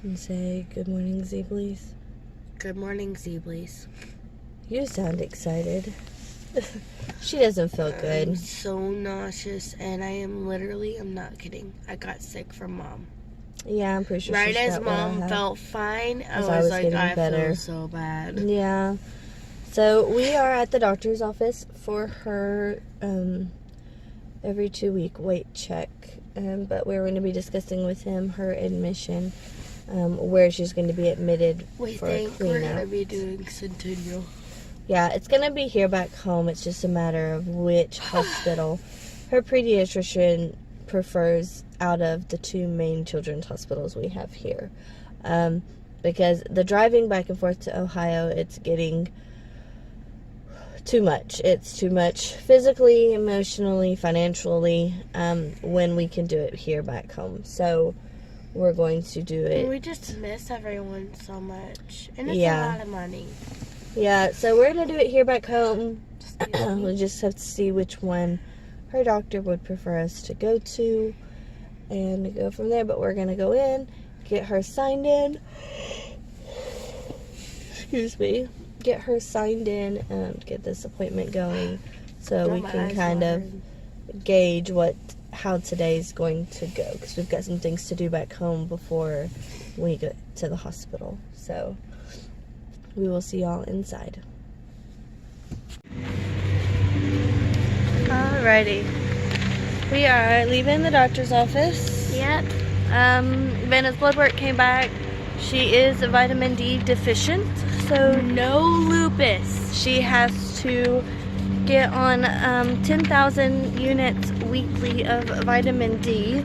And say, good morning, Zeeblies. Good morning, Zeeblies. You sound excited. She doesn't feel good. I'm so nauseous, and I'm not kidding. I got sick from Mom. Yeah, I'm pretty sure right she's as got what I Mom have. felt fine, I As was like, getting I better. feel so bad. Yeah. So we are at the doctor's office for her every 2-week weight check. But we're going to be discussing with him her admission, where she's going to be admitted for a cleanup. We're going to be doing Centennial. Yeah, it's going to be here back home. It's just a matter of which hospital. Her pediatrician prefers out of the 2 main children's hospitals we have here. Because the driving back and forth to Ohio, it's getting too much. It's too much physically, emotionally, financially, when we can do it here back home. So we're going to do it. We just miss everyone so much. And it's a lot of money. Yeah, so we're going to do it here back home. We'll just have to see which one her doctor would prefer us to go to and go from there. But we're going to go in, get her signed in. Excuse me. Get her signed in and get this appointment going so we can kind of gauge how today's going to go, because we've got some things to do back home before we get to the hospital. So we will see y'all inside. Alrighty, we are leaving the doctor's office. Yep. Vanna's blood work came back. She is vitamin D deficient, so No lupus. she has to get on 10,000 units weekly of vitamin D.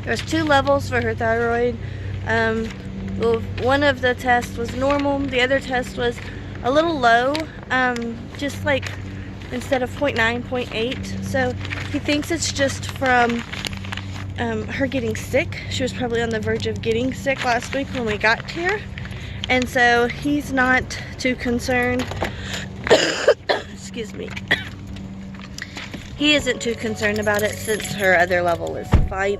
There's 2 levels for her thyroid. Well, one of the tests was normal. The other test was a little low, just like instead of 0.9, 0.8. So he thinks it's just from her getting sick. She was probably on the verge of getting sick last week when we got here, and so he's not too concerned. Excuse me. He isn't too concerned about it since her other level is fine.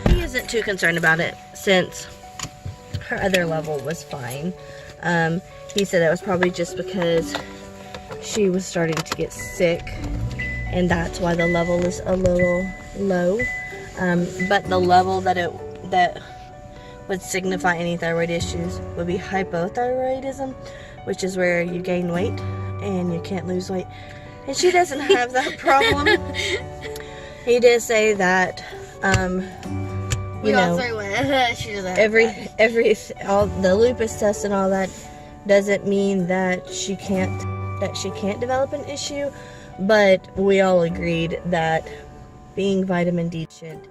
He isn't too concerned about it since her other level was fine. He said that was probably just because she was starting to get sick, and that's why the level is a little low. But the level that would signify any thyroid issues would be hypothyroidism, which is where you gain weight and you can't lose weight. And she doesn't have that problem. He did say that, all the lupus tests and all that doesn't mean that she can't develop an issue, but we all agreed that being vitamin D deficient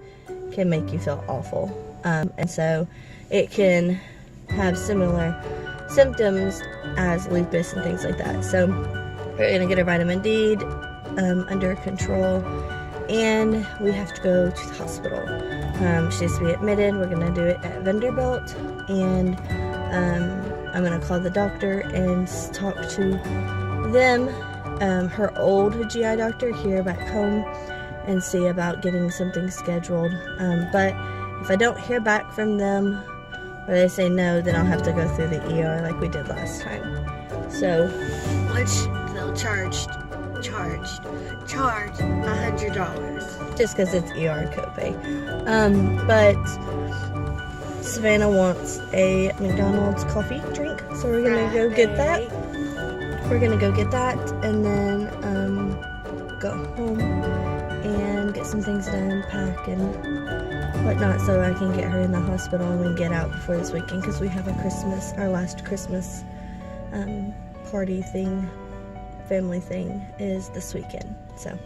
can make you feel awful, and so it can have similar symptoms as lupus and things like that. So we're gonna get her vitamin D under control, and we have to go to the hospital. She has to be admitted. We're gonna do it at Vanderbilt, and I'm gonna call the doctor and talk to them, her old GI doctor here back home, and see about getting something scheduled. But if I don't hear back from them, or they say no, then I'll have to go through the ER like we did last time. So, which they'll charge $100. just because it's ER copay. But Savannah wants a McDonald's coffee drink, so we're gonna go get that. We're gonna go get that, and then go home and get some things done, pack and whatnot, so I can get her in the hospital and we get out before this weekend, because we have our last Christmas party thing, family thing is this weekend. So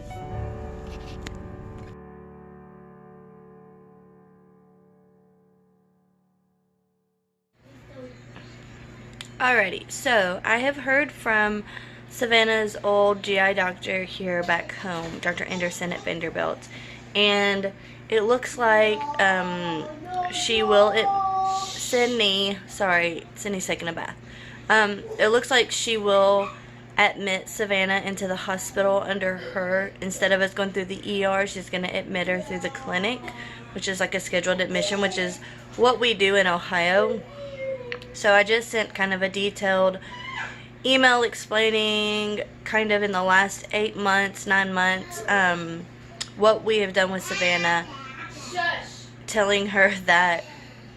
alrighty, so I have heard from Savannah's old GI doctor here back home, Dr. Anderson at Vanderbilt, and it looks like Sydney's taking a bath. It looks like she will admit Savannah into the hospital under her. Instead of us going through the ER, she's going to admit her through the clinic, which is like a scheduled admission, which is what we do in Ohio. So I just sent kind of a detailed email explaining kind of in the last 8 months, 9 months, what we have done with Savannah, telling her that,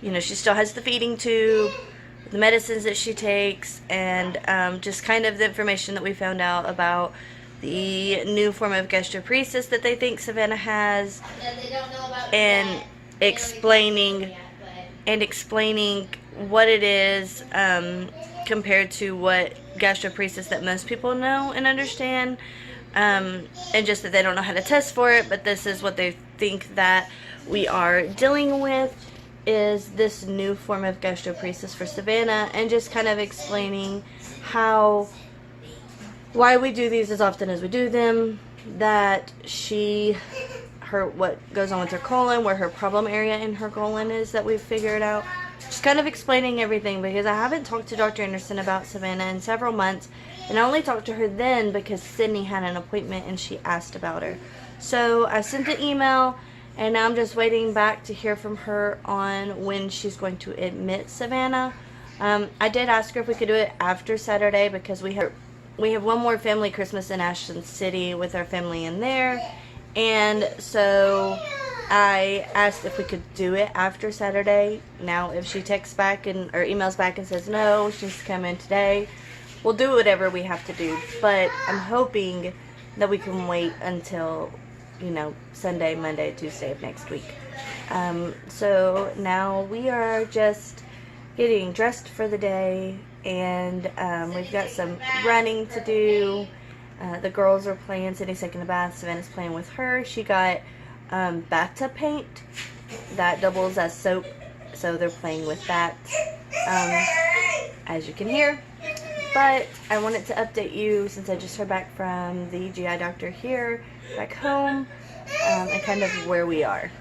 you know, she still has the feeding tube, the medicines that she takes, and just kind of the information that we found out about the new form of gastroparesis that they think Savannah has, and explaining what it is compared to what gastroparesis that most people know and understand, and just that they don't know how to test for it, but this is what they think that we are dealing with, is this new form of gastroparesis for Savannah, and just kind of explaining why we do these as often as we do them, that what goes on with her colon, where her problem area in her colon is that we've figured out. Just kind of explaining everything, because I haven't talked to Dr. Anderson about Savannah in several months, and I only talked to her then because Sydney had an appointment and she asked about her. So I sent an email, and now I'm just waiting back to hear from her on when she's going to admit Savannah. I did ask her if we could do it after Saturday, because we have one more family Christmas in Ashland City with our family in there, and so I asked if we could do it after Saturday. Now, if she texts back or emails back and says no, she needs to come in today, we'll do whatever we have to do. But I'm hoping that we can wait until, you know, Sunday, Monday, Tuesday of next week. So now we are just getting dressed for the day, and we've got some running to do. The girls are playing. Sydney's taking a bath. Savannah's playing with her. She got bathtub paint that doubles as soap, so they're playing with that, as you can hear. But I wanted to update you, since I just heard back from the GI doctor here back home, and kind of where we are.